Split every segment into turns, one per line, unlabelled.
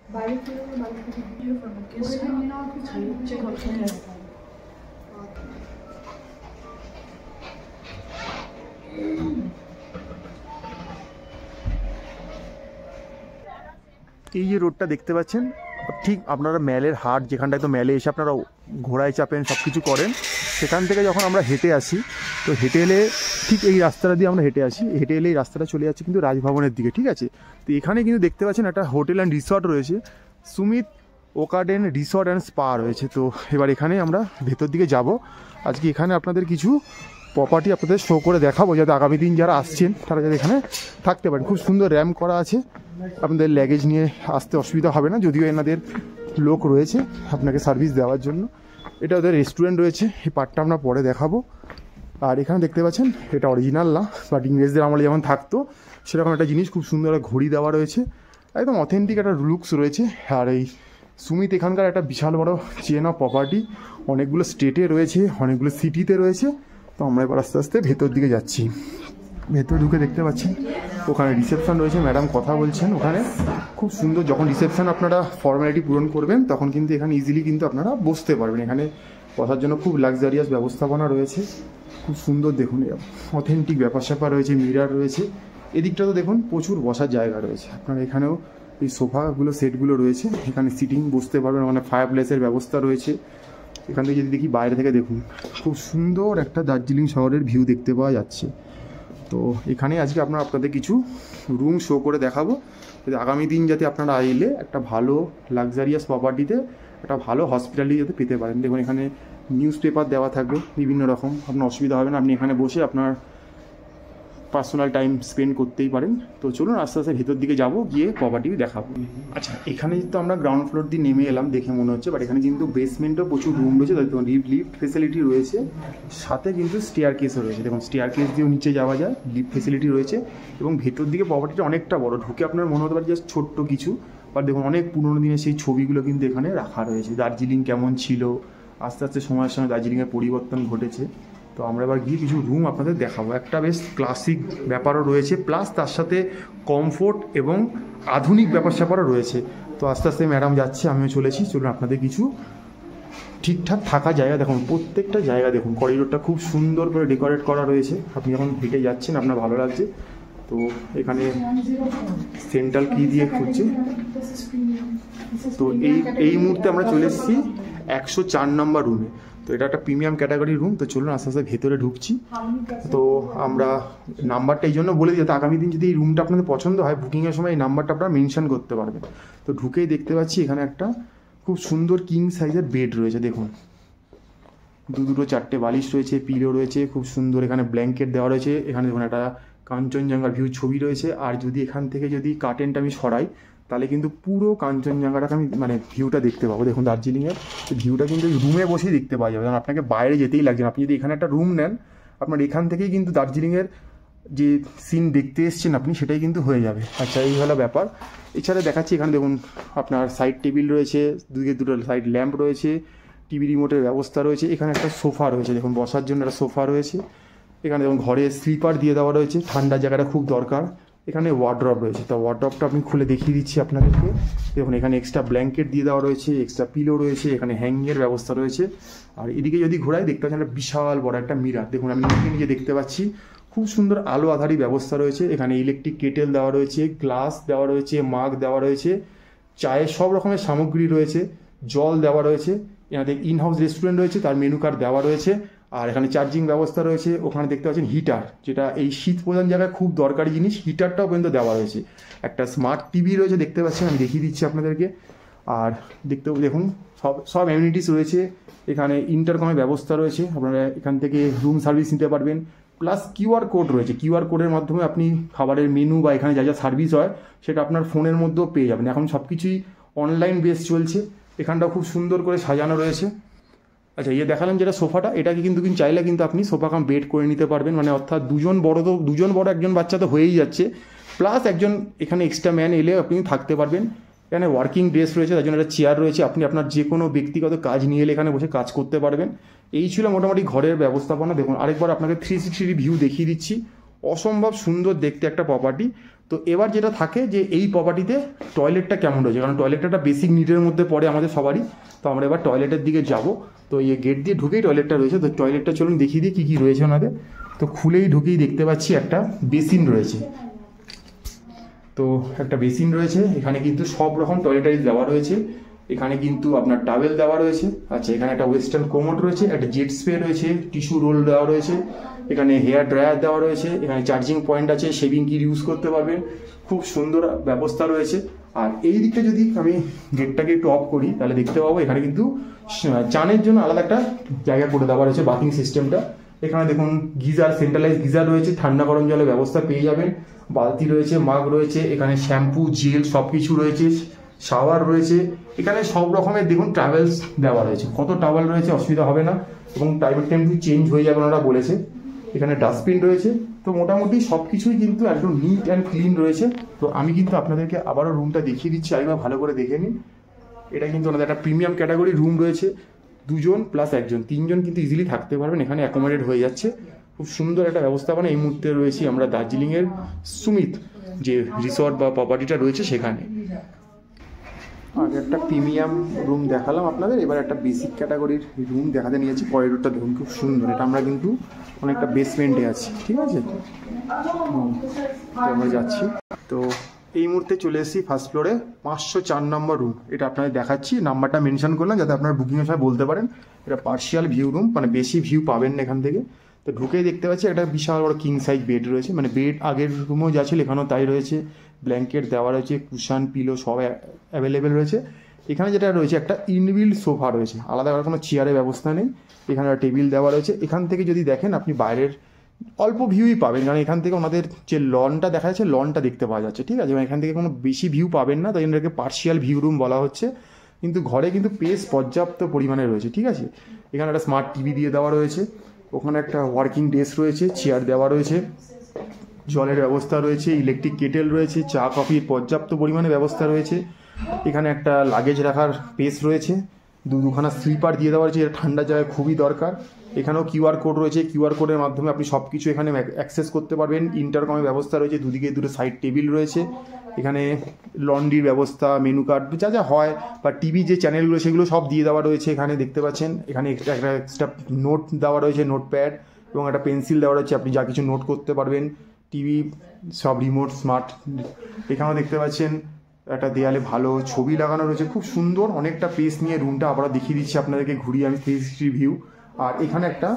এই যে রোডটা দেখতে পাচ্ছেন, ঠিক আপনারা ম্যালের হাট যেখানটায়, তো ম্যালে এসে আপনারা ঘোড়ায় চাপেন, সব কিছু করেন, সেখান থেকে যখন আমরা হেঁটে আসি, তো হেঁটে এলে ঠিক এই রাস্তাটা দিয়ে আমরা হেঁটে আসি, হেঁটে এলে এই রাস্তাটা চলে যাচ্ছে কিন্তু রাজভবনের দিকে, ঠিক আছে। তো এখানে কিন্তু দেখতে পাচ্ছেন একটা হোটেল অ্যান্ড রিসর্ট রয়েছে, সুমিত ওকাডেন রিসর্ট অ্যান্ড স্পা রয়েছে। তো এবার এখানে আমরা ভেতর দিকে যাব। আজকে এখানে আপনাদের কিছু প্রপার্টি আপনাদের শো করে দেখাবো, যাতে আগামী দিন যারা আসছেন তারা যাতে এখানে থাকতে পারেন। খুব সুন্দর র্যাম্প করা আছে, আপনাদের ল্যাগেজ নিয়ে আসতে অসুবিধা হবে না, যদিও এনাদের লোক রয়েছে আপনাকে সার্ভিস দেওয়ার জন্য। এটা ওদের রেস্টুরেন্ট রয়েছে, এই পার্টটা আমরা পরে দেখাবো। আর এখানে দেখতে পাচ্ছেন এটা অরিজিনাল না, বাট ইংরেজদের আমলে যেমন থাকতো সেরকম একটা জিনিস, খুব সুন্দর ঘড়ি দেওয়া রয়েছে, একদম অথেন্টিক একটা লুকস রয়েছে। আর এই সুমিত এখানকার একটা বিশাল বড় চেন অফ প্রপার্টি, অনেকগুলো স্টেটে রয়েছে, অনেকগুলো সিটিতে রয়েছে। তো আমরা এবার আস্তে আস্তে ভেতর দিকে যাচ্ছি। ভেতর ঢুকে দেখতে পাচ্ছেন ওখানে রিসেপশন রয়েছে, ম্যাডাম কথা বলছেন ওখানে, খুব সুন্দর। যখন রিসেপশন আপনারা ফর্মালিটি পূরণ করবেন তখন কিন্তু এখানে ইজিলি কিন্তু আপনারা বসতে পারবেন। এখানে বসার জন্য খুব লাক্সারিয়াস ব্যবস্থাপনা রয়েছে, খুব সুন্দর। দেখুন অথেন্টিক ব্যাপার স্যাপার রয়েছে, মিরার রয়েছে, এদিকটা তো দেখুন প্রচুর বসার জায়গা রয়েছে। আপনারা এখানেও এই সোফাগুলো সেটগুলো রয়েছে, এখানে সিটিং বসতে পারবেন, মানে ফায়ার প্লেসের ব্যবস্থা রয়েছে। এখান থেকে যদি দেখি বাইরে থেকে দেখুন খুব সুন্দর একটা দার্জিলিং শহরের ভিউ দেখতে পাওয়া যাচ্ছে। তো এখানে আজকে আপনাদের কিছু রুম শো করে দেখাবো, যাতে আগামী দিন যাতে আপনারা এলে একটা ভালো লাক্সারিয়াস প্রপার্টিতে একটা ভালো হসপিটালিটি যাতে পেতে পারেন। দেখুন এখানে নিউজ পেপার দেওয়া থাকবে বিভিন্ন রকম, আপনার অসুবিধা হবে না, আপনি এখানে বসে আপনার পার্সোনাল টাইম স্পেন্ড করতেই পারেন। তো চলুন আস্তে আস্তে ভেতর দিকে যাব, গিয়ে প্রপার্টি দেখাবো। আচ্ছা, এখানে তো আমরা গ্রাউন্ড ফ্লোর দিয়ে নেমে এলাম দেখে মনে হচ্ছে, বাট এখানে কিন্তু বেসমেন্টেও প্রচুর রুম রয়েছে, দেখুন লিফট ফেসিলিটি রয়েছে, সাথে কিন্তু স্টেয়ার কেসও রয়েছে। দেখুন স্টেয়ার কেস দিয়েও নিচে যাওয়া যায়, লিফট ফেসিলিটি রয়েছে, এবং ভেতর দিকে প্রপার্টিটা অনেকটা বড়। ঢুকে আপনার মনে হতে পারে জাস্ট ছোট্ট কিছু, বাট দেখুন অনেক পুরোনো দিনের সেই ছবিগুলো কিন্তু এখানে রাখা রয়েছে। দার্জিলিং কেমন ছিল, আস্তে আস্তে সময়ের সঙ্গে দার্জিলিংয়ের পরিবর্তন ঘটেছে। তো আমরা এবার গিয়ে কিছু রুম আপনাদের দেখাবো। একটা বেশ ক্লাসিক ব্যাপারও রয়েছে, প্লাস তার সাথে কমফোর্ট এবং আধুনিক ব্যাপার স্যাপারও রয়েছে। তো আস্তে আস্তে ম্যাডাম যাচ্ছে, আমিও চলেছি, চলুন আপনাদের কিছু ঠিকঠাক থাকা জায়গা দেখুন। প্রত্যেকটা জায়গা দেখুন, করিডোরটা খুব সুন্দর করে ডেকোরেট করা রয়েছে, আপনি যখন হেঁটে যাচ্ছেন আপনার ভালো লাগছে। তো এখানে সেন্ট্রাল কি দিয়ে খুঁজছে। তো এই মুহূর্তে আমরা চলে এসেছি 104 নম্বর রুমে। তো এটা একটা প্রিমিয়াম ক্যাটাগরি রুম। তো চলুন আস্তে আস্তে ভেতরে ঢুকছি। তো আমরা নাম্বারটা এই জন্য বলে দিই, যাতে আগামী দিন যদি এই রুমটা আপনাদের পছন্দ হয়, বুকিংয়ের সময় এই নাম্বারটা আপনারা মেনশন করতে পারবেন। তো ঢুকেই দেখতে পাচ্ছি এখানে একটা খুব সুন্দর কিং সাইজের বেড রয়েছে। দেখুন দুটো চারটে বালিশ রয়েছে, পিলো রয়েছে, খুব সুন্দর এখানে ব্ল্যাঙ্কেট দেওয়া রয়েছে। এখানে দেখুন একটা কাঞ্চনজঙ্ঘার ভিউ ছবি রয়েছে। আর যদি এখান থেকে যদি কার্টেনটা আমি সরাই, তাহলে কিন্তু পুরো কাঞ্চনজঙ্ঘাটাকে আমি মানে ভিউটা দেখতে পাবো। দেখুন দার্জিলিংয়ের ভিউটা কিন্তু রুমে বসেই দেখতে পাওয়া যাবে, কারণ আপনাকে বাইরে যেতেই লাগছে না। আপনি যদি এখানে একটা রুম নেন, আপনার এখান থেকেই কিন্তু দার্জিলিংয়ের যে সিন দেখতে এসছেন আপনি, সেটাই কিন্তু হয়ে যাবে। আচ্ছা, এই হলো ব্যাপার। এছাড়া দেখাচ্ছি এখানে দেখুন আপনার সাইড টেবিল রয়েছে, দুটো সাইড ল্যাম্প রয়েছে, টিভি রিমোটের ব্যবস্থা রয়েছে। এখানে একটা সোফা রয়েছে, দেখুন বসার জন্য একটা সোফা রয়েছে। এখানে দেখুন ঘরে স্লিপার দিয়ে দেওয়া রয়েছে, ঠান্ডা জায়গাটা খুব দরকার। এখানে ওয়ার্ড্রপ রয়েছে, তো ওয়ার্ড্রপটা আপনি খুলে দেখিয়ে দিচ্ছি আপনাদেরকে। দেখুন এখানে এক্সট্রা ব্ল্যাঙ্কেট দিয়ে দেওয়া রয়েছে, এক্সট্রা পিলো রয়েছে, এখানে হ্যাঙ্গের ব্যবস্থা রয়েছে। আর এদিকে যদি ঘোরাই দেখতে পাচ্ছেন একটা বিশাল বড় একটা মিরার। দেখুন আমি নিজে দেখতে পাচ্ছি, খুব সুন্দর আলো আধারি ব্যবস্থা রয়েছে। এখানে ইলেকট্রিক কেটেল দেওয়া রয়েছে, গ্লাস দেওয়া রয়েছে, মাগ দেওয়া রয়েছে, চায়ের সব রকমের সামগ্রী রয়েছে, জল দেওয়া রয়েছে। এখানে ইনহাউস রেস্টুরেন্ট রয়েছে, তার মেনু কার্ড দেওয়া রয়েছে। আর এখানে চার্জিং ব্যবস্থা রয়েছে। ওখানে দেখতে পাচ্ছেন হিটার, যেটা এই শীত প্রধান জায়গায় খুব দরকারি জিনিস, হিটারটাও পর্যন্ত দেওয়া রয়েছে। একটা স্মার্ট টিভি রয়েছে দেখতে পাচ্ছেন, আমি দেখিয়ে দিচ্ছি আপনাদেরকে। আর দেখুন সব অ্যামিনিটিস রয়েছে। এখানে ইন্টারকমের ব্যবস্থা রয়েছে, আপনারা এখান থেকে রুম সার্ভিস নিতে পারবেন। প্লাস কিউআর কোড রয়েছে, কিউআর কোডের মাধ্যমে আপনি খাবারের মেনু বা এখানে যা যা সার্ভিস হয় সেটা আপনার ফোনের মধ্যেও পেয়ে যাবেন। এখন সব কিছুই অনলাইন বেস চলছে। এখানটাও খুব সুন্দর করে সাজানো রয়েছে। আচ্ছা, দেখালাম যেটা সোফাটা, এটাকে কিন্তু চাইলে কিন্তু আপনি সোফা কাম বেড করে নিতে পারবেন, মানে অর্থাৎ দুজন বড় একজন বাচ্চা তো হয়েই যাচ্ছে, প্লাস একজন এখানে এক্সট্রা ম্যান এলে আপনি থাকতে পারবেন। এখানে ওয়ার্কিং ডেস্ক রয়েছে, তার জন্য একটা চেয়ার রয়েছে, আপনি আপনার যে কোনো ব্যক্তিগত কাজ নিয়ে এলে এখানে বসে কাজ করতে পারবেন। এই ছিল মোটামুটি ঘরের ব্যবস্থাপনা। দেখুন আরেকবার আপনাকে 360 ভিউ দেখিয়ে দিচ্ছি। অসম্ভব সুন্দর দেখতে একটা প্রপার্টি। তো এবার যেটা থাকে যে এই প্রপার্টিতে টয়লেটটা কেমন রয়েছে, কারণ টয়লেটটা একটা বেসিক নিডের মধ্যে পড়ে আমাদের সবারই। তো আমরা এবার টয়লেটের দিকে যাব। তো এই গেট দিয়ে ঢুকেই টয়লেটটা রয়েছে। তো টয়লেটটা চলুন দেখিয়ে দিই কী কী রয়েছে ওনাদের। তো খুলেই ঢুকেই দেখতে পাচ্ছি একটা বেসিন রয়েছে। তো একটা বেসিন রয়েছে, এখানে কিন্তু সব রকম টয়লেটারিজ দেওয়া রয়েছে। এখানে কিন্তু আপনার টাওয়েল দেওয়া রয়েছে। আচ্ছা, এখানে একটা ওয়েস্টার্ন কোমোড রয়েছে, একটা জেট স্প্রে রয়েছে, টিস্যু রোল দেওয়া রয়েছে, এখানে হেয়ার ড্রায়ার দেওয়া রয়েছে, এখানে চার্জিং পয়েন্ট আছে, শেভিং কিট ইউজ করতে পারবেন। খুব সুন্দর ব্যবস্থা রয়েছে। আর এই দিকটা যদি আমি গেটটাকে একটু অফ করি তাহলে দেখতে পাবো এখানে কিন্তু চানের জন্য আলাদা একটা জায়গা করে দেওয়া রয়েছে, বাথিং সিস্টেমটা। এখানে দেখুন গিজার, সেন্ট্রালাইজ গিজার রয়েছে, ঠান্ডা গরম জলের ব্যবস্থা পেয়ে যাবেন। বালতি রয়েছে, মাগ রয়েছে, এখানে শ্যাম্পু, জেল সব কিছু রয়েছে, শাওয়ার রয়েছে। এখানে সব রকমের দেখুন ট্রাভেলস দেওয়া রয়েছে, কত টাওয়াল রয়েছে, অসুবিধা হবে না। এবং টাইম চেঞ্জ হয়ে যাবে ওনারা বলেছে। এখানে ডাস্টবিন রয়েছে। তো মোটামুটি সব কিছুই কিন্তু একদম নিট অ্যান্ড ক্লিন রয়েছে। তো আমি কিন্তু আপনাদেরকে আবারও রুমটা দেখিয়ে দিচ্ছি, আরেকবার ভালো করে দেখে নিন। এটা কিন্তু ওনাদের একটা প্রিমিয়াম ক্যাটাগরি রুম রয়েছে, 2 জন প্লাস 1 জন, 3 জন কিন্তু ইজিলি থাকতে পারবেন, এখানে অ্যাকোমোডেট হয়ে যাচ্ছে। খুব সুন্দর একটা ব্যবস্থাপনা। এই মুহূর্তে রয়েছি আমরা দার্জিলিংয়ের সুমিত যে রিসর্ট বা প্রপার্টিটা রয়েছে সেখানে। আগে একটা প্রিমিয়াম রুম দেখালাম আপনাদের, এবার একটা বেসিক ক্যাটাগরির রুম দেখাতে নিয়েছি। করিডোরটা দেখুন খুব সুন্দর। এটা আমরা কিন্তু অনেকটা বেসমেন্টে আছি, ঠিক আছে। আমরা যাচ্ছি। তো এই মুহূর্তে চলে এসেছি ফার্স্ট ফ্লোরে, 504 নম্বর রুম। এটা আপনাদের দেখাচ্ছি, নাম্বারটা মেনশন করলাম যাতে আপনারা বুকিংয়ের সময় বলতে পারেন। এটা পার্শিয়াল ভিউ রুম, মানে বেশি ভিউ পাবেন না এখান থেকে। তো ঢুকেই দেখতে পাচ্ছি একটা বিশাল বড় কিং সাইজ বেড রয়েছে, মানে বেড আগের রুমেও যা ছিল এখানেও তাই রয়েছে। ব্ল্যাঙ্কেট দেওয়া রয়েছে, কুশান, পিলো সব অ্যাভেলেবেল রয়েছে। এখানে যেটা রয়েছে একটা ইনবিল্ড সোফা রয়েছে, আলাদা করে কোনো চেয়ারের ব্যবস্থা নেই। এখানে একটা টেবিল দেওয়া রয়েছে। এখান থেকে যদি দেখেন আপনি বাইরের অল্প ভিউই পাবেন, কারণ এখান থেকে ওনাদের যে লনটা দেখা যাচ্ছে লনটা দেখতে পাওয়া যাচ্ছে, ঠিক আছে। এখান থেকে কোনো বেশি ভিউ পাবেন না, তাই এটাকে পার্শিয়াল ভিউ রুম বলা হচ্ছে। কিন্তু ঘরে কিন্তু স্পেস পর্যাপ্ত পরিমাণে রয়েছে, ঠিক আছে। এখানে একটা স্মার্ট টিভি দিয়ে দেওয়া রয়েছে, ওখানে একটা ওয়ার্কিং ডেস্ক রয়েছে, চেয়ার দেওয়া রয়েছে, জলের ব্যবস্থা রয়েছে, ইলেকট্রিক কেটেল রয়েছে, চা কফির পর্যাপ্ত পরিমাণে ব্যবস্থা রয়েছে। এখানে একটা লাগেজ রাখার স্পেস রয়েছে, দুখানা স্লিপার দিয়ে দেওয়া রয়েছে, এটা ঠান্ডা জায়গায় খুবই দরকার। এখানেও কিউআর কোড রয়েছে, কিউআর কোডের মাধ্যমে আপনি সব কিছু এখানে অ্যাক্সেস করতে পারবেন। ইন্টারকমের ব্যবস্থা রয়েছে, দুদিকে দুটো সাইড টেবিল রয়েছে। এখানে লন্ড্রির ব্যবস্থা, মেনু কার্ড যা যা হয়, বা টিভি যে চ্যানেলগুলো সেগুলো সব দিয়ে দেওয়া রয়েছে এখানে দেখতে পাচ্ছেন। এখানে একটা এক্সট্রা নোট দেওয়া রয়েছে, নোটপ্যাড এবং একটা পেন্সিল দেওয়া রয়েছে, আপনি যা কিছু নোট করতে পারবেন। টিভি সব রিমোট স্মার্ট। এখানেও দেখতে পাচ্ছেন একটা দেয়ালে ভালো ছবি লাগানো রয়েছে, খুব সুন্দর। অনেকটা পেস নিয়ে রুমটা আবার দেখিয়ে দিচ্ছি আপনাদেরকে ঘুরিয়ে আমি 360 ভিউ। আর এখানে একটা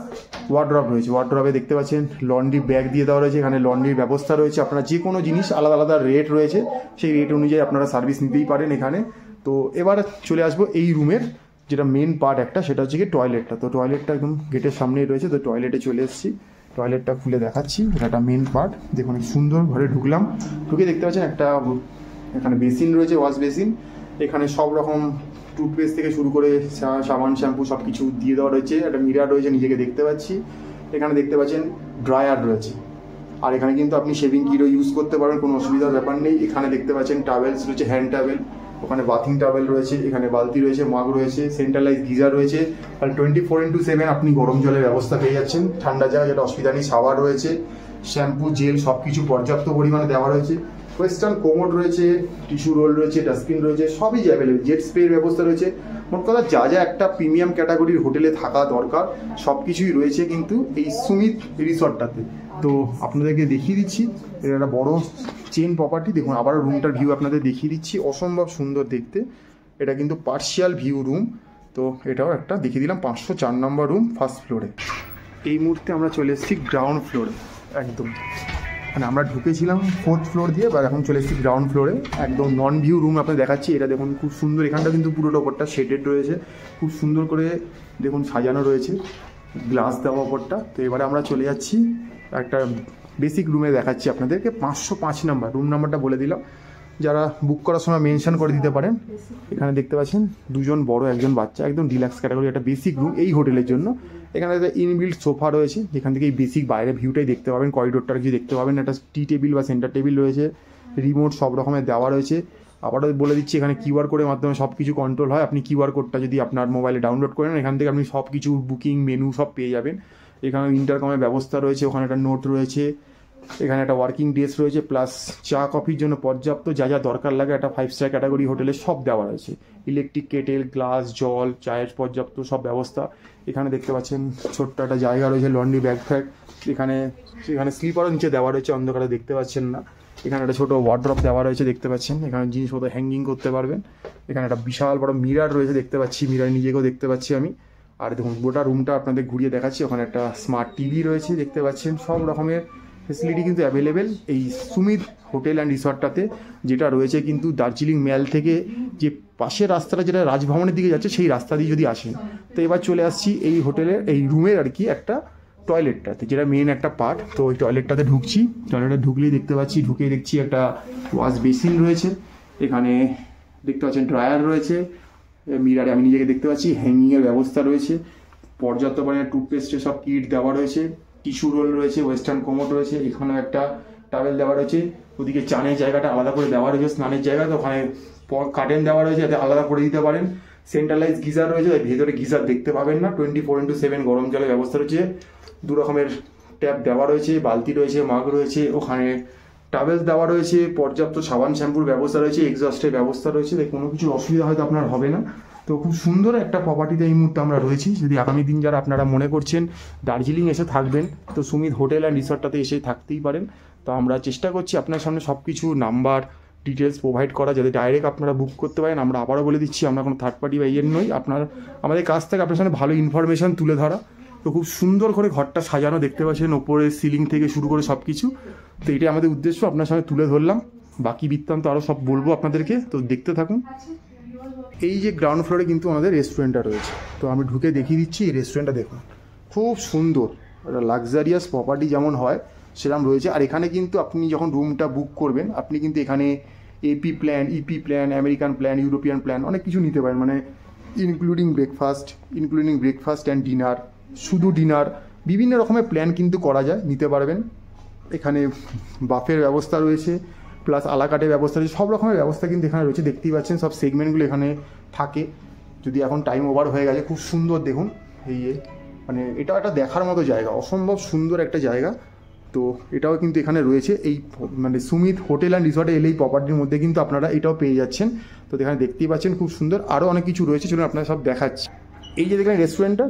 ওয়ার্ড্রপ রয়েছে, ওয়ার্ড্রপে দেখতে পাচ্ছেন লন্ড্রি ব্যাগ দিয়ে দেওয়া রয়েছে। এখানে লন্ড্রির ব্যবস্থা রয়েছে, আপনারা যে কোনো জিনিস আলাদা আলাদা রেট রয়েছে, সেই রেট অনুযায়ী আপনারা সার্ভিস নিতেই পারেন এখানে। তো এবার চলে আসবো এই রুমের যেটা মেন পার্ট একটা, সেটা হচ্ছে কি টয়লেটটা। তো টয়লেটটা একদম গেটের সামনেই রয়েছে। তো টয়লেটে চলে এসেছি, টয়লেটটা খুলে দেখাচ্ছি। এটা একটা মেন পার্ট, দেখুন সুন্দর। ঘরে ঢুকলাম, ঢুকে দেখতে পাচ্ছেন একটা এখানে বেসিন রয়েছে, ওয়াশ বেসিন। এখানে সব রকম টুথপেস্ট থেকে শুরু করে সাবান, শ্যাম্পু সব কিছু দিয়ে দেওয়া রয়েছে। একটা মিরার রয়েছে, নিজেকে দেখতে পাচ্ছি। এখানে দেখতে পাচ্ছেন ড্রায়ার রয়েছে, আর এখানে কিন্তু আপনি শেভিং কিটও ইউজ করতে পারবেন, কোনো অসুবিধার ব্যাপার নেই। এখানে দেখতে পাচ্ছেন টাওয়েলস রয়েছে, হ্যান্ড টাওয়েল, ওখানে বাথিং টাওয়েল রয়েছে, এখানে বালতি রয়েছে, মাগ রয়েছে, সেন্ট্রালাইজ গিজার রয়েছে। আর 24x7 আপনি গরম জলের ব্যবস্থা পেয়ে যাচ্ছেন, ঠান্ডা জায়গা যেটা অসুবিধা নেই। শাওয়ার রয়েছে, শ্যাম্পু, জেল সব কিছু পর্যাপ্ত পরিমাণে দেওয়া রয়েছে। ওয়েস্টার্ন কোমোড রয়েছে, টিস্যু রোল রয়েছে, ডাস্টবিন রয়েছে, সবই অ্যাভেলেবেল। জেট স্প্রের ব্যবস্থা রয়েছে। মোট কথা যা যা একটা প্রিমিয়াম ক্যাটাগরির হোটেলে থাকা দরকার সব কিছুই রয়েছে কিন্তু এই সুমিত রিসর্টটাতে। তো আপনাদেরকে দেখিয়ে দিচ্ছি, এটা একটা বড় চেন প্রপার্টি। দেখুন আবারও রুমটার ভিউ আপনাদের দেখিয়ে দিচ্ছি, অসম্ভব সুন্দর দেখতে। এটা কিন্তু পার্শিয়াল ভিউ রুম। তো এটাও একটা দেখিয়ে দিলাম, 504 নম্বর রুম, ফার্স্ট ফ্লোরে। এই মুহূর্তে আমরা চলে এসেছি গ্রাউন্ড ফ্লোরে, একদম মানে আমরা ঢুকেছিলাম 4th ফ্লোর দিয়ে, বা এখন চলে এসেছি গ্রাউন্ড ফ্লোরে। একদম নন ভিউ রুম আপনাদের দেখাচ্ছি। এটা দেখুন খুব সুন্দর, এখানটা কিন্তু পুরোটা ওপরটা শেডেড রয়েছে, খুব সুন্দর করে দেখুন সাজানো রয়েছে, গ্লাস দেওয়া ওপরটা। তো এবারে আমরা চলে যাচ্ছি একটা বেসিক রুমে দেখাচ্ছি আপনাদেরকে। 505 নাম্বার রুম নাম্বারটা বলে দিলাম, যারা বুক করার সময় মেনশন করে দিতে পারেন। এখানে দেখতে পাচ্ছেন 2 জন বড় 1 জন বাচ্চা, একদম ডিলাক্স ক্যাটাগরি একটা বেসিক রুম এই হোটেলের জন্য। এখানে একটা ইনবিল্ট সোফা রয়েছে, যেখান থেকে এই বেসিক বাইরের ভিউটাই দেখতে পাবেন, করিডোরটা কিছু দেখতে পাবেন। একটা টি টেবিল বা সেন্টার টেবিল রয়েছে, রিমোট সব রকমের দেওয়া রয়েছে। আবারও বলে দিচ্ছি এখানে কিউআর কোডের মাধ্যমে সব কিছু কন্ট্রোল হয়। আপনি কিউআর কোডটা যদি আপনার মোবাইলে ডাউনলোড করেন, এখান থেকে আপনি সব কিছু বুকিং, মেনু সব পেয়ে যাবেন। এখানে ইন্টারকমের ব্যবস্থা রয়েছে, ওখানে একটা নোট রয়েছে, এখানে একটা ওয়ার্কিং ডেস্ক রয়েছে, প্লাস চা কফির জন্য পর্যাপ্ত যা যা দরকার লাগে একটা 5 স্টার ক্যাটাগরি হোটেলে সব দেওয়া রয়েছে। ইলেকট্রিক কেটেল, গ্লাস, জল, চায়ের পর্যাপ্ত সব ব্যবস্থা। এখানে দেখতে পাচ্ছেন ছোট্ট একটা জায়গা রয়েছে লন্ড্রি ব্যাগ ফ্যাগ, এখানে স্লিপারও নিচে দেওয়া রয়েছে, অন্ধকারে দেখতে পাচ্ছেন না। এখানে একটা ছোটো ওয়ার্ড্রপ দেওয়া রয়েছে দেখতে পাচ্ছেন, এখানে জিনিসপত্র হ্যাঙ্গিং করতে পারবেন। এখানে একটা বিশাল বড় মিরার রয়েছে দেখতে পাচ্ছি, মিরার নিজেকেও দেখতে পাচ্ছি আমি। আর দেখুন গোটা রুমটা আপনাদের ঘুরিয়ে দেখাচ্ছি, ওখানে একটা স্মার্ট টিভি রয়েছে দেখতে পাচ্ছেন। সব রকমের ফেসিলিটি কিন্তু অ্যাভেলেবেল এই সুমিত হোটেল অ্যান্ড রিসর্টটাতে, যেটা রয়েছে কিন্তু দার্জিলিং ম্যাল থেকে যে পাশের রাস্তাটা যেটা রাজভবনের দিকে যাচ্ছে সেই রাস্তা দিয়ে যদি আসেন। তো এবার চলে আসছি এই হোটেলের এই রুমের আর কি একটা টয়লেটটাতে, যেটা মেন একটা পার্ট। তো ওই টয়লেটটাতে ঢুকছি, টয়লেটে ঢুকলেই দেখতে পাচ্ছি, ঢুকেই দেখছি একটা ওয়াশ বেসিন রয়েছে, এখানে দেখতে পাচ্ছেন ড্রায়ার রয়েছে, মিরারে আমি নিজেকে দেখতে পাচ্ছি, হ্যাঙ্গিংয়ের ব্যবস্থা রয়েছে, পর্যাপ্ত পরিমাণে টুথপেস্টের সব কিট দেওয়া রয়েছে, টিস্যু রোল রয়েছে, ওয়েস্টার্ন কোমোড রয়েছে, এখানেও একটা টাওয়েল দেওয়া রয়েছে, ওদিকে চানের জায়গাটা আলাদা করে দেওয়া রয়েছে, স্নানের জায়গা, তো ওখানে কার্টেন দেওয়া রয়েছে যাতে আলাদা করে দিতে পারেন। সেন্ট্রালাইজ গিজার রয়েছে, ভেতরে গিজার দেখতে পাবেন না, 24/7 গরম জলের ব্যবস্থা রয়েছে, 2 রকমের ট্যাপ দেওয়া রয়েছে, বালতি রয়েছে, মাগ রয়েছে, ওখানে টাওয়েলস দেওয়া রয়েছে, পর্যাপ্ত সাবান শ্যাম্পুর ব্যবস্থা রয়েছে, এক্সস্টের ব্যবস্থা রয়েছে, কোনো কিছু অসুবিধা হয়তো আপনার হবে না। তো খুব সুন্দর একটা প্রপার্টিতে এই মুহূর্তে আমরা রয়েছি। যদি আগামী দিন যারা আপনারা মনে করছেন দার্জিলিং এসে থাকবেন, তো সুমিত হোটেল অ্যান্ড রিসর্টটাতে এসে থাকতেই পারেন। তো আমরা চেষ্টা করছি আপনার সামনে সব কিছু নাম্বার ডিটেলস প্রোভাইড করা, যাতে ডাইরেক্ট আপনারা বুক করতে পারেন। আমরা আবারও বলে দিচ্ছি, আমরা কোনো থার্ড পার্টি বা ইয়ের নই, আমাদের কাছ থেকে আপনার সামনে ভালো ইনফরমেশান তুলে ধরা। তো খুব সুন্দর করে ঘরটা সাজানো দেখতে পাচ্ছেন, ওপরে সিলিং থেকে শুরু করে সব কিছু। তো এটাই আমাদের উদ্দেশ্য, আপনার সামনে তুলে ধরলাম। বাকি বৃত্তান্ত আরও সব বলবো আপনাদেরকে, তো দেখতে থাকুন। এই যে গ্রাউন্ড ফ্লোরে কিন্তু আমাদের রেস্টুরেন্টটা রয়েছে, তো আমি ঢুকে দেখিয়ে দিচ্ছি। এই রেস্টুরেন্টটা দেখুন, খুব সুন্দর একটা লাক্সারিয়াস প্রপার্টি যেমন হয় সেরকম রয়েছে। আর এখানে কিন্তু আপনি যখন রুমটা বুক করবেন, আপনি কিন্তু এখানে AP plan, EP plan, American plan, European plan অনেক কিছু নিতে পারেন, মানে ইনক্লুডিং ব্রেকফাস্ট অ্যান্ড ডিনার, শুধু ডিনার, বিভিন্ন রকমের প্ল্যান কিন্তু করা যায়, নিতে পারবেন। এখানে বাফের ব্যবস্থা রয়েছে, প্লাস আলাকাটের ব্যবস্থা রয়েছে, সব রকমের ব্যবস্থা কিন্তু এখানে রয়েছে। দেখতেই পাচ্ছেন সব সেগমেন্টগুলো এখানে থাকে, যদি এখন টাইম ওভার হয়ে গেছে। খুব সুন্দর দেখুন, মানে এটাও একটা দেখার মতো জায়গা, অসম্ভব সুন্দর একটা জায়গা। তো এটাও কিন্তু এখানে রয়েছে, এই মানে সুমিত হোটেল অ্যান্ড রিসর্টে এলে এই প্রপার্টির মধ্যে কিন্তু আপনারা এটাও পেয়ে যাচ্ছেন। তো এখানে দেখতেই পাচ্ছেন খুব সুন্দর, আরও অনেক কিছু রয়েছে, চলুন আপনারা সব দেখাচ্ছি। এই যে দেখলেন রেস্টুরেন্টটা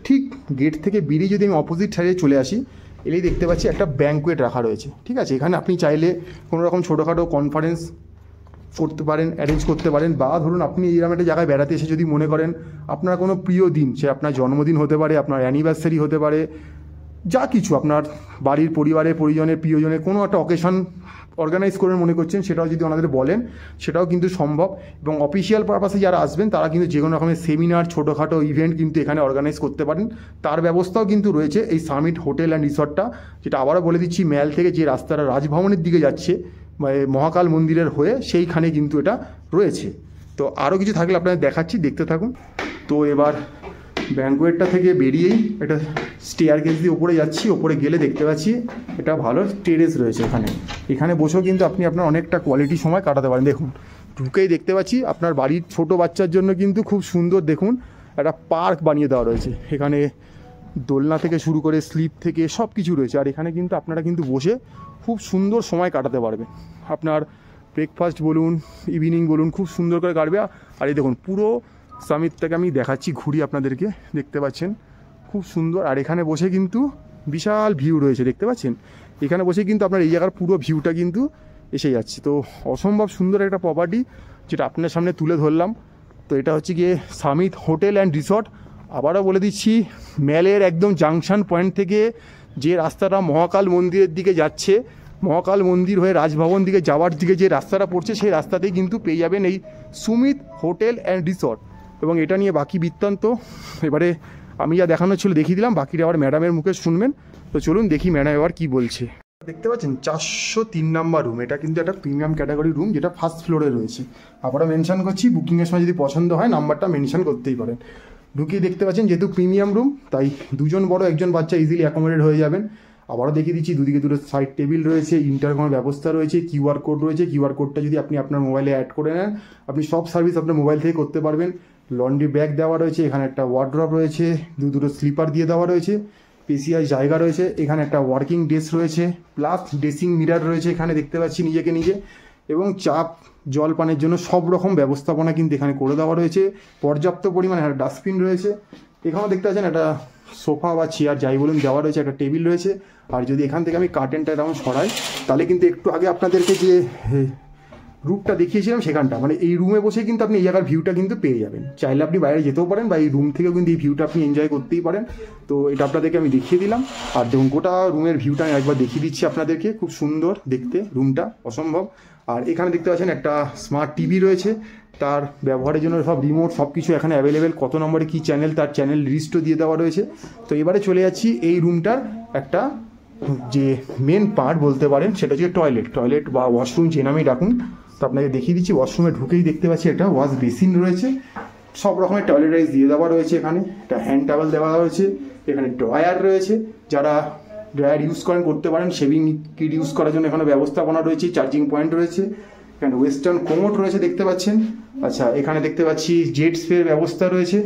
ঠিক গেট থেকে বেরিয়ে যদি আমি অপোজিট সাইডে চলে আসি, এলেই দেখতে পাচ্ছি একটা ব্যাঙ্কুয়েট রাখা রয়েছে, ঠিক আছে। এখানে আপনি চাইলে কোনো রকম ছোটোখাটো কনফারেন্স করতে পারেন, অ্যারেঞ্জ করতে পারেন, বা ধরুন আপনি এইরকম একটা জায়গায় বেড়াতে এসে যদি মনে করেন আপনার কোনো প্রিয় দিন, সে আপনার জন্মদিন হতে পারে, আপনার অ্যানিভার্সারি হতে পারে, যা কিছু আপনার বাড়ির পরিবারের পরিজনের প্রিয়জনের কোনো একটা অকেশন অর্গানাইজ করে মনে করছেন, সেটাও যদি ওনাদের বলেন সেটাও কিন্তু সম্ভব। এবং অফিসিয়াল পারপাসে যারা আসবেন তারা কিন্তু যে কোনো রকমের সেমিনার, ছোটোখাটো ইভেন্ট কিন্তু এখানে অর্গানাইজ করতে পারেন, তার ব্যবস্থাও কিন্তু রয়েছে এই সামিট হোটেল অ্যান্ড রিসর্টটা। যেটা আবারও বলে দিচ্ছি, ম্যাল থেকে যে রাস্তাটা রাজভবনের দিকে যাচ্ছে মহাকাল মন্দিরের হয়ে, সেইখানে কিন্তু এটা রয়েছে। তো আরও কিছু থাকলে আপনাদের দেখাচ্ছি, দেখতে থাকুন। তো এবার ব্যাঙ্কুয়েটটা থেকে বেরিয়েই একটা স্টেয়ারকেস দিয়ে উপরে যাচ্ছি, ওপরে গেলে দেখতে পাচ্ছি এটা ভালো টেরেস রয়েছে। এখানে বসেও কিন্তু আপনি আপনার অনেকটা কোয়ালিটি সময় কাটাতে পারেন। দেখুন ঢুকেই দেখতে পাচ্ছি আপনার বাড়ির ছোট বাচ্চার জন্য কিন্তু খুব সুন্দর দেখুন একটা পার্ক বানিয়ে দেওয়া রয়েছে। এখানে দোলনা থেকে শুরু করে স্লিপ থেকে সব কিছু রয়েছে। আর এখানে কিন্তু আপনারা কিন্তু বসে খুব সুন্দর সময় কাটাতে পারবেন। আপনার ব্রেকফাস্ট বলুন, ইভিনিং বলুন, খুব সুন্দর করে কাটবে। আর এই দেখুন পুরো সামিটটাকে আমি দেখাচ্ছি, ঘুরি আপনাদেরকে, দেখতে পাচ্ছেন খুব সুন্দর। আর এখানে বসে কিন্তু বিশাল ভিউ রয়েছে, দেখতে পাচ্ছেন। এখানে বসে কিন্তু আপনার এই জায়গার পুরো ভিউটা কিন্তু এসে যাচ্ছে। তো অসম্ভব সুন্দর একটা প্রপার্টি, যেটা আপনার সামনে তুলে ধরলাম। তো এটা হচ্ছে গিয়ে সামিট হোটেল অ্যান্ড রিসর্ট। আবারও বলে দিচ্ছি, ম্যালের একদম জাংশন পয়েন্ট থেকে যে রাস্তাটা মহাকাল মন্দিরের দিকে যাচ্ছে, মহাকাল মন্দির হয়ে রাজভবন দিকে যাওয়ার দিকে যে রাস্তাটা পড়ছে, সেই রাস্তাতেই কিন্তু পেয়ে যাবেন এই সুমিত হোটেল অ্যান্ড রিসর্ট। এবং এটা নিয়ে বাকি বৃত্তান্ত এবারে আমি যা দেখানো ছিল দেখিয়ে দিলাম, বাকিটা আবার ম্যাডামের মুখে শুনবেন। তো চলুন দেখি ম্যাডাম এবার কী বলছে। দেখতে পাচ্ছেন 403 নাম্বার রুম, এটা কিন্তু একটা প্রিমিয়াম ক্যাটাগরি রুম, যেটা ফার্স্ট ফ্লোরে রয়েছে। আবারও মেনশন করছি, বুকিংয়ের সময় যদি পছন্দ হয় নাম্বারটা মেনশন করতেই পারেন। ঢুকিয়ে দেখতে পাচ্ছেন যেহেতু প্রিমিয়াম রুম, তাই 2জন বড় 1জন বাচ্চা ইজিলি অ্যাকোমোডেট হয়ে যাবেন। আবারও দেখিয়ে দিচ্ছি, দুদিকে দুটো সাইড টেবিল রয়েছে, ইন্টারকমের ব্যবস্থা রয়েছে, কিউআর কোড রয়েছে। কিউআর কোডটা যদি আপনি আপনার মোবাইলে অ্যাড করে নেন, আপনি সব সার্ভিস আপনার মোবাইল থেকে করতে পারবেন। লন্ড্রি ব্যাগ দেওয়া রয়েছে, এখানে একটা ওয়ার্ড্রপ রয়েছে, দুটো স্লিপার দিয়ে দেওয়া রয়েছে। স্পেসিয়াস জায়গা রয়েছে। এখানে একটা ওয়ার্কিং ডেস্ক রয়েছে, প্লাস ড্রেসিং মিরার রয়েছে এখানে দেখতে পাচ্ছি নিজেকে নিজে, এবং চাপ জল পানের জন্য সব রকম ব্যবস্থাপনা কিন্তু এখানে করে দেওয়া রয়েছে। পর্যাপ্ত পরিমাণে একটা ডাস্টবিন রয়েছে। এখানেও দেখতে পাচ্ছেন একটা সোফা বা চেয়ার যাই বলুন দেওয়া রয়েছে, একটা টেবিল রয়েছে। আর যদি এখান থেকে আমি কার্টেনটা এরকম সরাই, তাহলে কিন্তু একটু আগে আপনাদেরকে যে রুমটা দেখিয়েছিলাম সেখানটা, মানে এই রুমে বসে কিন্তু আপনি এই জায়গার ভিউটা কিন্তু পেয়ে যাবেন। চাইলে আপনি বাইরে যেতেও পারেন বা এই রুম থেকেও কিন্তু এই ভিউটা আপনি এনজয় করতেই পারেন। তো এটা আপনাদেরকে আমি দেখিয়ে দিলাম। আর দেখুন গোটা রুমের ভিউটা আমি একবার দেখিয়ে দিচ্ছি আপনাদেরকে। খুব সুন্দর দেখতে রুমটা, অসম্ভব। আর এখানে দেখতে পাচ্ছেন একটা স্মার্ট টিভি রয়েছে, তার ব্যবহারের জন্য সব রিমোট সব কিছু এখানে অ্যাভেলেবেল। কত নম্বরে কী চ্যানেল, তার চ্যানেল লিস্টও দিয়ে দেওয়া রয়েছে। তো এবারে চলে যাচ্ছি এই রুমটার একটা যে মেন পার্ট বলতে পারেন, সেটা হচ্ছে টয়লেট বা ওয়াশরুম যে নামেই ডাকুন। তো আপনাকে দেখিয়ে দিচ্ছি। ওয়াশরুমে ঢুকেই দেখতে পাচ্ছি একটা ওয়াশ বেসিন রয়েছে, সব রকমের টয়লেটাইজ দিয়ে দেওয়া রয়েছে। এখানে একটা হ্যান্ড টাওয়েল দেওয়া রয়েছে, এখানে ড্রয়ার রয়েছে, যারা ড্রয়ার ইউজ করেন করতে পারেন। শেভিং কিট ইউজ করার জন্য এখানে ব্যবস্থাপনা রয়েছে, চার্জিং পয়েন্ট রয়েছে, এখানে ওয়েস্টার্ন কোমোড রয়েছে দেখতে পাচ্ছেন। আচ্ছা, এখানে দেখতে পাচ্ছি জেট স্প্রের ব্যবস্থা রয়েছে,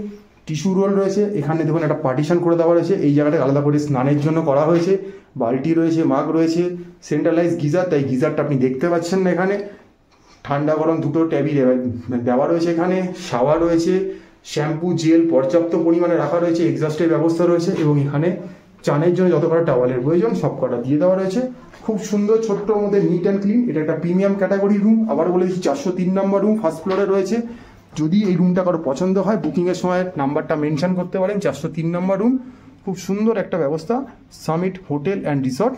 টিস্যু রোল রয়েছে। এখানে দেখুন একটা পার্টিশন করে দেওয়া রয়েছে, এই জায়গাটা আলাদা করে স্নানের জন্য করা হয়েছে। বালতি রয়েছে, মাগ রয়েছে, সেন্ট্রালাইজ গিজার, তাই গিজারটা আপনি দেখতে পাচ্ছেন না। এখানে ঠান্ডা গরম দুটো ট্যাবই দেওয়া রয়েছে। এখানে শাওয়ার রয়েছে, শ্যাম্পু জেল পর্যাপ্ত পরিমাণে রাখা রয়েছে, এক্সস্টের ব্যবস্থা রয়েছে, এবং এখানে চানের জন্য যত কটা টাওয়ালের প্রয়োজন সব কটা দিয়ে দেওয়া রয়েছে। খুব সুন্দর ছোট্টর মধ্যে নিট অ্যান্ড ক্লিন। এটা একটা প্রিমিয়াম ক্যাটাগরি রুম। আবার বলে দিচ্ছি 403 নম্বর রুম, ফার্স্ট ফ্লোরে রয়েছে। যদি এই রুমটা কারো পছন্দ হয়, বুকিংয়ের সময় নাম্বারটা মেনশন করতে পারেন। 403 নম্বর রুম, খুব সুন্দর একটা ব্যবস্থা, সামিট হোটেল অ্যান্ড রিসর্ট।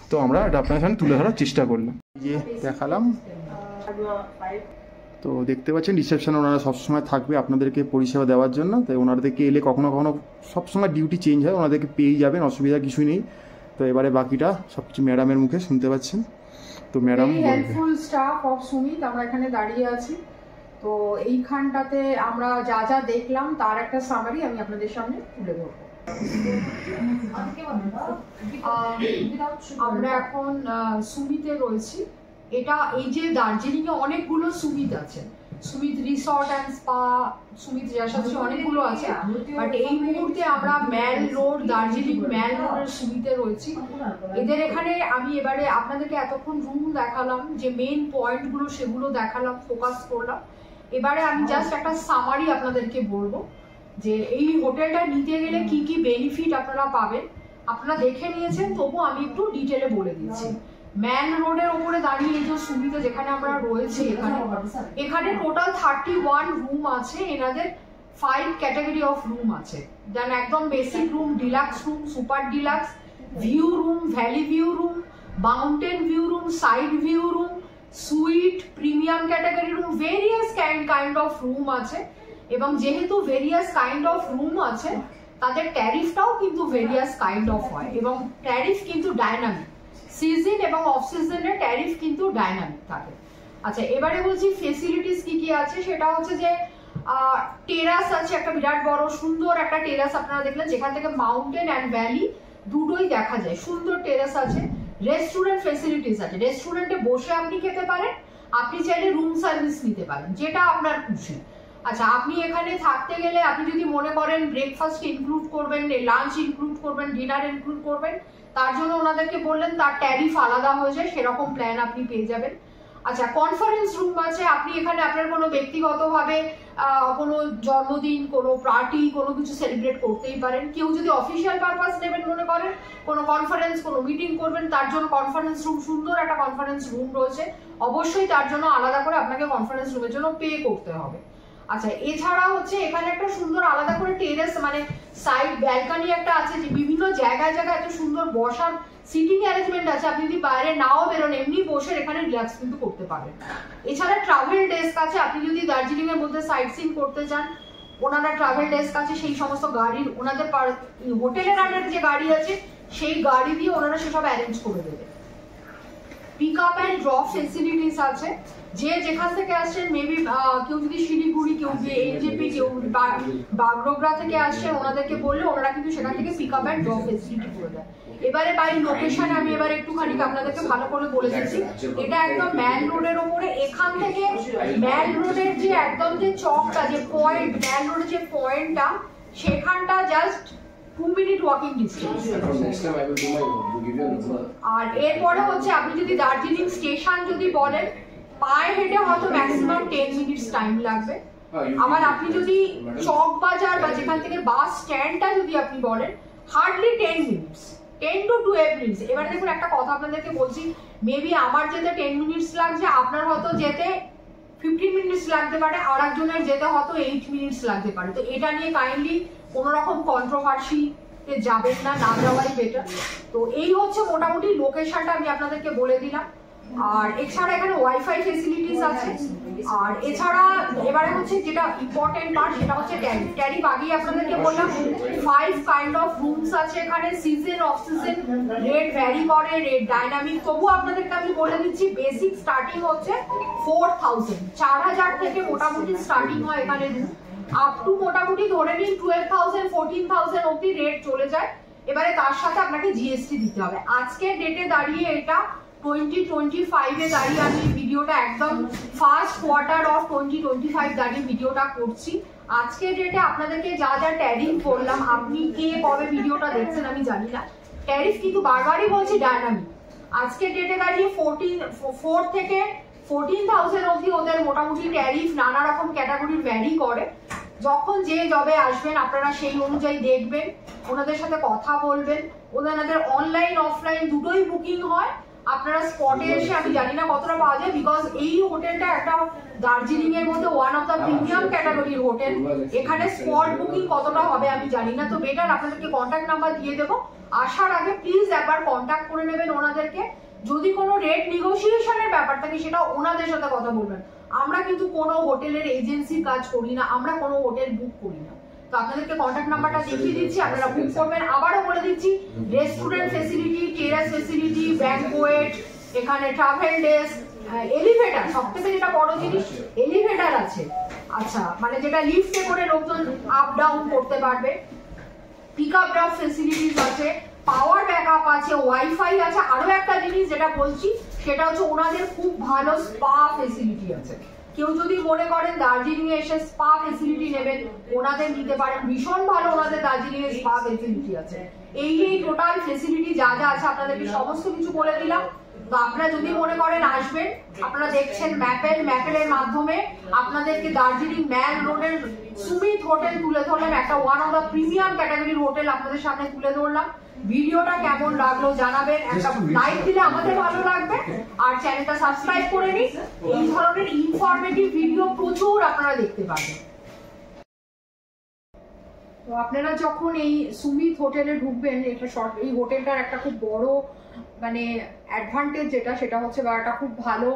তো আমরা এটা আপনার সামনে তুলে ধরার চেষ্টা করলাম, যে দেখালাম। তো দেখতে পাচ্ছেন রিসেপশনে ওনারা সবসময় থাকবে আপনাদেরকে পরিষেবা দেওয়ার জন্য। তাই ওনাদেরকে এলে কখনো কখনো সবসময় ডিউটি চেঞ্জ হয়, ওনাদেরকে পেয়েই যাবেন, অসুবিধা কিছুই নেই। তো এবারে বাকিটা সব কিছু ম্যাডামের মুখে শুনতে পাচ্ছেন। তো madam
helpful staff of Sumit, আমরা এখানে দাঁড়িয়ে আছি। তো এইখানটাতে আমরা যা যা দেখলাম তার একটা সামারি আমি আপনাদের সামনে তুলে ধরবো। আমরা এখন সুমিতে রয়েছি। এটা এই যে দার্জিলিং এ অনেকগুলো সুমিত আছে, Sumit resort and spa, Sumit research অনেকগুলো আছে। বাট এই মুহূর্তে আমরা ম্যাল রোড, দার্জিলিং ম্যাল রোডের সুমিতে রয়েছি। এদের এখানে আমি এবারে আপনাদেরকে এতক্ষণ রুম দেখালাম, যে মেইন পয়েন্টগুলো সেগুলো দেখালাম, ফোকাস করলাম। এবারে আমি জাস্ট একটা সামারি আপনাদেরকে বলবো যে এই হোটেলটা নিতে গেলে কি কি বেনিফিট আপনারা পাবেন। আপনারা দেখে নিয়েছেন, তবু আমি একটু ডিটেলে বলে দিচ্ছি। ম্যান রোডের ওপরে দাঁড়িয়ে এই যে সুবিধা যেখানে আমরা রয়েছি, এখানে টোটাল 31 রুম আছে। এনাদের 5 ক্যাটাগরি অফ রুম আছে। দেন একদম basic room, deluxe room, super deluxe, view room, valley view room, mountain view room, side view room, sweet, premium category room, various kind of room আছে। এবং যেহেতু ভেরিয়াস কাইন্ড অফ রুম আছে, তাদের ট্যারিফটাও কিন্তু various kind of হয়, এবং tariff কিন্তু dynamic. Season এবং অফ সিজনের ট্যারিফ কিন্তু ডাইনামিক থাকে। আচ্ছা, এবারে বলছি ফেসিলিটিস কি কি আছে। সেটা হচ্ছে যে টেরাস আছে, একটা বিরাট বড় সুন্দর একটা টেরাস আপনারা দেখলেন, যেখান থেকে মাউন্টেন অ্যান্ড ভ্যালি দুটোই দেখা যায়। সুন্দর টেরাস আছে। রেস্টুরেন্ট ফেসিলিটিস আছে, রেস্টুরেন্টে বসে আপনি খেতে পারেন, আপনি চাইলে রুম সার্ভিস নিতে পারেন, যেটা আপনার খুশি। আচ্ছা, আপনি এখানে থাকতে গেলে আপনি যদি মনে করেন ব্রেকফাস্ট ইনক্লুড করবেন, লাঞ্চ ইনক্লুড করবেন, ডিনার ইনক্লুড করবেন, তার জন্য ওনাদেরকে বললেন তার ট্যারিফ আলাদা হয়ে যায়, সেরকম প্ল্যান আপনি পেয়ে যাবেন। আচ্ছা, কনফারেন্স রুম আছে। আপনি এখানে আপনার কোনো ব্যক্তিগতভাবে কোনো জন্মদিন, কোনো পার্টি, কোনো কিছু সেলিব্রেট করতেই পারেন। কেউ যদি অফিসিয়াল পারপাস নেবেন মনে করেন, কোনো কনফারেন্স, কোনো মিটিং করবেন, তার জন্য কনফারেন্স রুম, সুন্দর একটা কনফারেন্স রুম রয়েছে। অবশ্যই তার জন্য আলাদা করে আপনাকে কনফারেন্স রুমের জন্য পে করতে হবে। আচ্ছা, এছাড়া হচ্ছে এখানে একটা সুন্দর আলাদা করে টেরেস, মানে সাইড ব্যালকনি একটা আছে, যে বিভিন্ন জায়গায় জায়গায় এত সুন্দর বসার সিটিং অ্যারেঞ্জমেন্ট আছে। আপনি যদি বাইরে নাও বেরোন, এমনি বসে এখানে রিল্যাক্স কিন্তু করতে পারেন। এছাড়া ট্রাভেল ডেস্ক আছে। আপনি যদি দার্জিলিং এর মধ্যে সাইট সিন করতে চান, ওনারা ট্রাভেল ডেস্ক আছে। সেই সমস্ত গাড়ির, ওনাদের হোটেলের আন্ডারে যে গাড়ি আছে সেই গাড়ি দিয়ে ওনারা সেসব অ্যারেঞ্জ করে দেবে। Pick up and drop facilities আছে। যে যেখান থেকে আসছেন, মেবি কেউ যদি শিলিগুড়ি, কেউ এনজেপি, কেউ বাগডোগরা থেকে আসছে, ওনাদেরকে বললে ওনারা কিন্তু সেখান থেকে pick up and drop facility করে দেয়। এবারে বাই লোকেশনে আমি এবারে একটুখানি আপনাদেরকে ভালো করে বলে দিচ্ছি। এটা একদম ম্যাল রোডের ওপরে। এখান থেকে ম্যাল রোডের যে একদম যে চকটা, যে পয়েন্ট, ম্যাল রোডের যে পয়েন্টটা, সেখানটা জাস্ট 2 মিনিট ওয়াকিং ডিস্টেন্স। আর এরপরে হচ্ছে আপনি যদি দার্জিলিং স্টেশন যদি বলেন, পায়ে হেঁটে হয়তো ম্যাক্সিমাম 10 মিনিটস টাইম লাগবে। আবার আপনি যদি চক বাজার বা যেখান থেকে বাস স্ট্যান্ডটা যদি আপনি বলেন, হার্ডলি 10 মিনিটস, 10 to 12 মিনিটস। এবার দেখুন একটা কথা আপনাদেরকে বলছি, মেবি আমার যেতে 10 মিনিটস লাগছে, আপনার হয়তো যেতে 15 মিনিটস লাগতে পারে, আর একজনের যেতে হয়তো 8 মিনিটস লাগতে পারে। তো এটা নিয়ে কাইন্ডলি কোনো রকম কন্ট্রোভার্সিতে যাবেন না, না যাওয়াই বেটার। তো এই হচ্ছে মোটামুটি লোকেশনটা আমি আপনাদেরকে বলে দিলাম। আর এছাড়া এখানে ওয়াইফাই ফেসিলিটিস আছে। আর এছাড়া এবারে হচ্ছে যেটা ইম্পর্টেন্ট পার্ট, সেটা হচ্ছে ট্যারিফ। ট্যারিফ আগেই আপনাদেরকে বললাম 5 কাইন্ড অফ রুমস আছে এখানে। Season off season rate vary করে, রেট ডাইনামিক। তবু আপনাদেরকে আমি বলে দিচ্ছি, বেসিক স্টার্টিং হচ্ছে 4000, 4000 থেকে মোটামুটি স্টার্টিং হয় এখানে রুম। আপ টু মোটামুটি ধরে নিন 12,000 14,000 অব্দি রেট চলে যায়। এবারে তার সাথে আপনাকে জিএসটি দিতে হবে। আজকের ডেটে দাঁড়িয়ে এটা 2025 এ দাঁড়িয়ে আমি ভিডিওটা একদম ফার্স্ট কোয়ার্টার অফ 2025 দাঁড়িয়ে ভিডিওটা করছি। আজকের ডেটে আপনাদেরকে যা যা ট্যারিফ বললাম, আপনি কে কবে ভিডিওটা দেখছেন আমি জানি না, ট্যারিফ কিন্তু বারবারই বলছি ডায়নামিক। আজকের ডেটে দাঁড়িয়ে 4 থেকে 14,000 অবধি ওদের মোটামুটি ট্যারিফ নানা রকম ক্যাটাগরির ভ্যারি করে। যখন যে জবে আসবেন আপনারা সেই অনুযায়ী দেখবেন, ওনাদের সাথে কথা বলবেন। ওনাদের অনলাইন অফলাইন দুটোই বুকিং হয়। আপনারা স্পটে এসে, আমি জানি না কতটা পাওয়া যায়, বিকজ এই হোটেলটা একটা দার্জিলিং এর মধ্যে ওয়ান অফ দ্য প্রিমিয়াম ক্যাটাগরির হোটেল। এখানে স্পট বুকিং কতটা হবে আমি জানি না। তো বেটার আপনাদেরকে কন্ট্যাক্ট নাম্বার দিয়ে দেবো, আসার আগে প্লিজ একবার কন্ট্যাক্ট করে নেবেন ওনাদেরকে। যদি কোনো রেট নেগোসিয়েশনের ব্যাপার থাকে সেটা ওনাদের সাথে কথা বলবেন। আমরা কিন্তু কোনো হোটেলের এজেন্সির কাজ করি না, আমরা কোনো হোটেল বুক করি না। তো আপনাদেরকে কন্ট্যাক্ট নাম্বারটা দেখিয়ে দিচ্ছি, আপনারা বুক করবেন। আবারও বলে দিচ্ছি, রেস্টুরেন্ট ফেসিলিটি, টেরাস ফেসিলিটি, ব্যাংকোয়েট, এখানে ট্রাভেল ডেস্ক, এলিভেটর, সবথেকে যেটা বড় জিনিস এলিভেটর আছে। আচ্ছা, মানে যেটা লিফটে করে লোকজন আপ ডাউন করতে পারবে। পিক আপ ড্রপ ফেসিলিটিস আছে, পাওয়ার ব্যাকআপ আছে, ওয়াইফাই আছে। আরো একটা জিনিস যেটা বলছি সেটা হচ্ছে ওনাদের খুব ভালো স্পা ফেসিলিটি আছে। কেউ যদি মনে করেন দার্জিলিং এ এসে স্পা ফেসিলিটি নেবেন, ওনাদের নিতে পারেন। ভীষণ ভালো ওনাদের দার্জিলিং এর স্পা ফেসিলিটি আছে। এই টোটাল ফেসিলিটি যা যা আছে আপনাদেরকে সমস্ত কিছু বলে দিলাম। তো আপনারা যদি মনে করেন আসবেন, আপনারা দেখছেন ম্যাপেলের মাধ্যমে আপনাদেরকে দার্জিলিং ম্যাল রোডের সুমিত হোটেল তুলে ধরলাম। একটা ওয়ান অফ দ্য প্রিমিয়াম ক্যাটাগরির হোটেল আপনাদের সামনে তুলে ধরলাম। ভিডিওটা কেমন লাগলো জানাবেন, একটা লাইক দিলে আমাদের ভালো লাগবে। আর চ্যানেলটা সাবস্ক্রাইব করে নিন, এই ধরনের ইনফরমেটিভ ভিডিও প্রচুর আপনারা দেখতে পাবেন। তো আপনারা যখন এই সুমিত হোটেলে ঢুকবেন, এই হোটেলটার একটা খুব বড় মানে অ্যাডভান্টেজ যেটা, সেটা হচ্ছে বা একটা খুব ভালো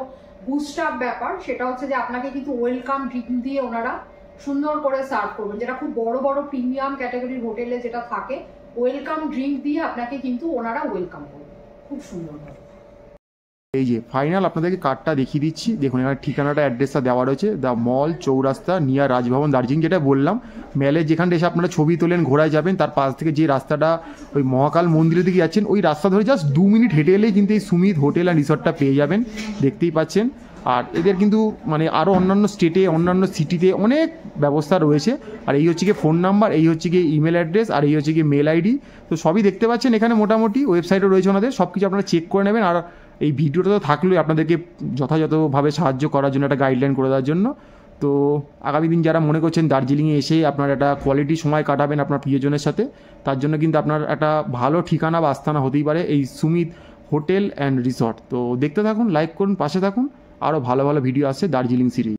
বুস্ট আপ ব্যাপার, সেটা হচ্ছে যে আপনাকে কিন্তু ওয়েলকাম ড্রিঙ্ক দিয়ে ওনারা সুন্দর করে সার্ভ করবেন। যেটা খুব বড় বড় প্রিমিয়াম ক্যাটাগরির হোটেলে যেটা থাকে, ওয়েলকাম ড্রিঙ্ক দিয়ে আপনাকে কিন্তু ওনারা ওয়েলকাম করবেন খুব সুন্দরভাবে।
এই যে ফাইনাল আপনাদেরকে কার্ডটা দেখিয়ে দিচ্ছি, দেখুন এখানে ঠিকানাটা অ্যাড্রেসটা দেওয়া রয়েছে, দ্য মল, চৌরাস্তা, নিয়ার রাজভবন, দার্জিলিং। যেটা বললাম, মেলে যেখানটা এসে আপনারা ছবি তোলেন, ঘোরায় যাবেন, তার পাশ থেকে যে রাস্তাটা ওই মহাকাল মন্দিরের দিকে যাচ্ছেন, ওই রাস্তা ধরে জাস্ট 2 মিনিট হেঁটে এলেই কিন্তু এই সুমিত হোটেল অ্যান্ড রিসর্টটা পেয়ে যাবেন, দেখতেই পাচ্ছেন। আর এদের কিন্তু মানে আরও অন্যান্য স্টেটে, অন্যান্য সিটিতে অনেক ব্যবস্থা রয়েছে। আর এই হচ্ছে গিয়ে ফোন নাম্বার, এই হচ্ছে গিয়ে ইমেল অ্যাড্রেস, আর এই হচ্ছে গিয়ে মেল আইডি। তো সবই দেখতে পাচ্ছেন এখানে, মোটামুটি ওয়েবসাইটও রয়েছে ওনাদের, সব কিছু আপনারা চেক করে নেবেন। আর এই ভিডিওটা তো থাকলেই আপনাদেরকে যথাযথভাবে সাহায্য করার জন্য, একটা গাইডলাইন করে দেওয়ার জন্য। তো আগামী দিন যারা মনে করছেন দার্জিলিংয়ে এসে আপনার একটা কোয়ালিটি সময় কাটাবেন আপনার প্রিয়জনের সাথে, তার জন্য কিন্তু আপনার একটা ভালো ঠিকানা বা আস্থানা হতেই পারে এই সুমিত হোটেল অ্যান্ড রিসর্ট। তো দেখতে থাকুন, লাইক করুন, পাশে থাকুন, আরও ভালো ভালো ভিডিও আসছে দার্জিলিং সিরিজ।